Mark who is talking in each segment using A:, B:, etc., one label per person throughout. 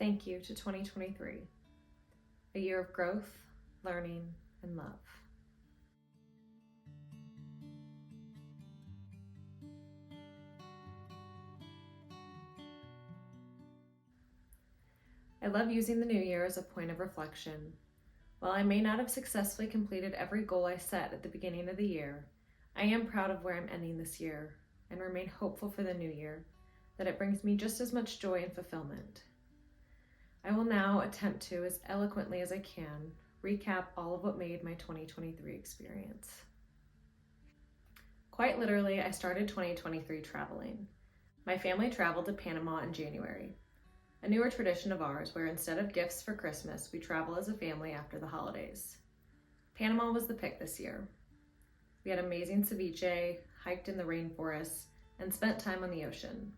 A: thank you to 2023, a year of growth, learning, and love. I love using the new year as a point of reflection. While I may not have successfully completed every goal I set at the beginning of the year, I am proud of where I'm ending this year and remain hopeful for the new year, that it brings me just as much joy and fulfillment. I will now attempt to, as eloquently as I can, recap all of what made my 2023 experience. Quite literally, I started 2023 traveling. My family traveled to Panama in January, a newer tradition of ours where instead of gifts for Christmas, we travel as a family after the holidays. Panama was the pick this year. We had amazing ceviche, hiked in the rainforest, and spent time on the ocean.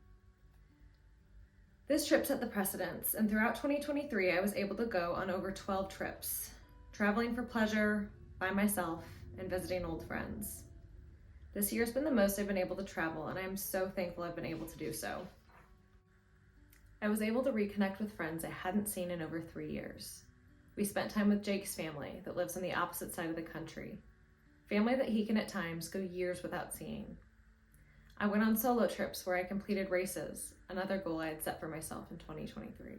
A: This trip set the precedence, and throughout 2023, I was able to go on over 12 trips, traveling for pleasure, by myself, and visiting old friends. This year's been the most I've been able to travel, and I am so thankful I've been able to do so. I was able to reconnect with friends I hadn't seen in over 3 years. We spent time with Jake's family that lives on the opposite side of the country, family that he can at times go years without seeing. I went on solo trips where I completed races, another goal I had set for myself in 2023.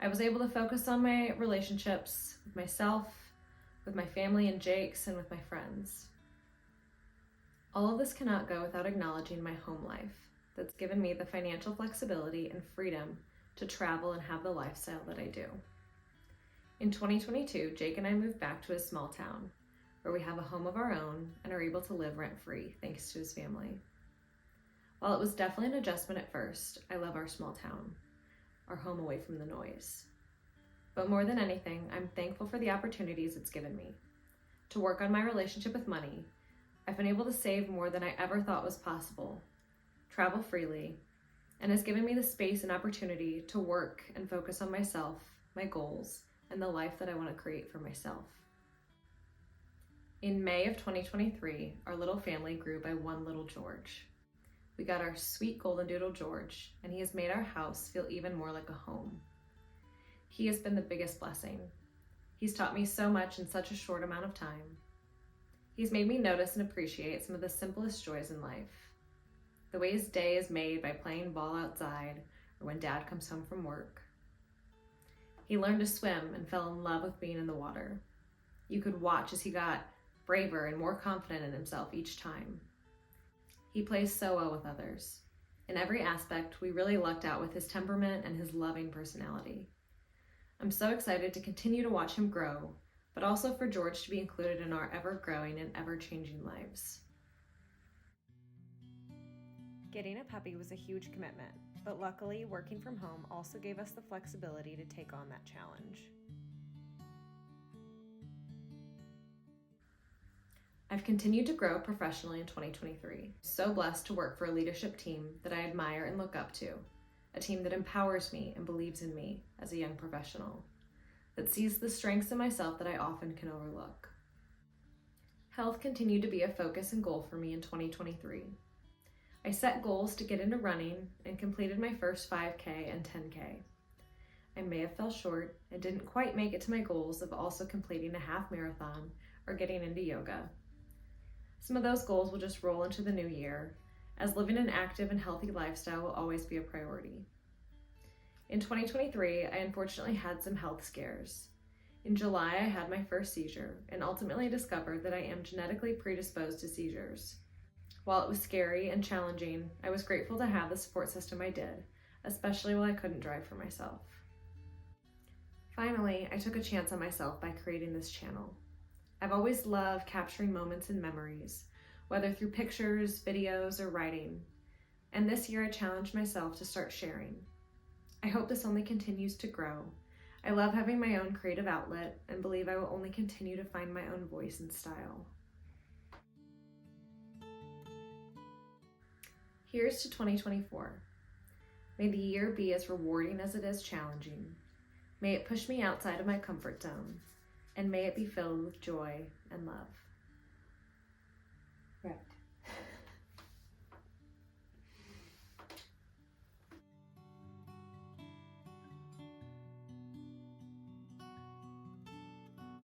A: I was able to focus on my relationships with myself, with my family and Jake's, and with my friends. All of this cannot go without acknowledging my home life that's given me the financial flexibility and freedom to travel and have the lifestyle that I do. In 2022, Jake and I moved back to a small town where we have a home of our own and are able to live rent-free thanks to his family. While it was definitely an adjustment at first, I love our small town, our home away from the noise. But more than anything, I'm thankful for the opportunities it's given me. To work on my relationship with money, I've been able to save more than I ever thought was possible, travel freely, and has given me the space and opportunity to work and focus on myself, my goals, and the life that I want to create for myself. In May of 2023, our little family grew by one little George. We got our sweet golden doodle George, and he has made our house feel even more like a home. He has been the biggest blessing. He's taught me so much in such a short amount of time. He's made me notice and appreciate some of the simplest joys in life. The way his day is made by playing ball outside or when Dad comes home from work. He learned to swim and fell in love with being in the water. You could watch as he got braver and more confident in himself each time. He plays so well with others. In every aspect, we really lucked out with his temperament and his loving personality. I'm so excited to continue to watch him grow, but also for George to be included in our ever-growing and ever-changing lives. Getting a puppy was a huge commitment, but luckily, working from home also gave us the flexibility to take on that challenge. I've continued to grow professionally in 2023. So blessed to work for a leadership team that I admire and look up to, a team that empowers me and believes in me as a young professional, that sees the strengths in myself that I often can overlook. Health continued to be a focus and goal for me in 2023. I set goals to get into running and completed my first 5K and 10K. I may have fell short and didn't quite make it to my goals of also completing a half marathon or getting into yoga. Some of those goals will just roll into the new year, as living an active and healthy lifestyle will always be a priority. In 2023, I unfortunately had some health scares. In July, I had my first seizure and ultimately discovered that I am genetically predisposed to seizures. While it was scary and challenging, I was grateful to have the support system I did, especially while I couldn't drive for myself. Finally, I took a chance on myself by creating this channel. I've always loved capturing moments and memories, whether through pictures, videos, or writing. And this year I challenged myself to start sharing. I hope this only continues to grow. I love having my own creative outlet and believe I will only continue to find my own voice and style. Here's to 2024. May the year be as rewarding as it is challenging. May it push me outside of my comfort zone, and may it be filled with joy and love.
B: Right.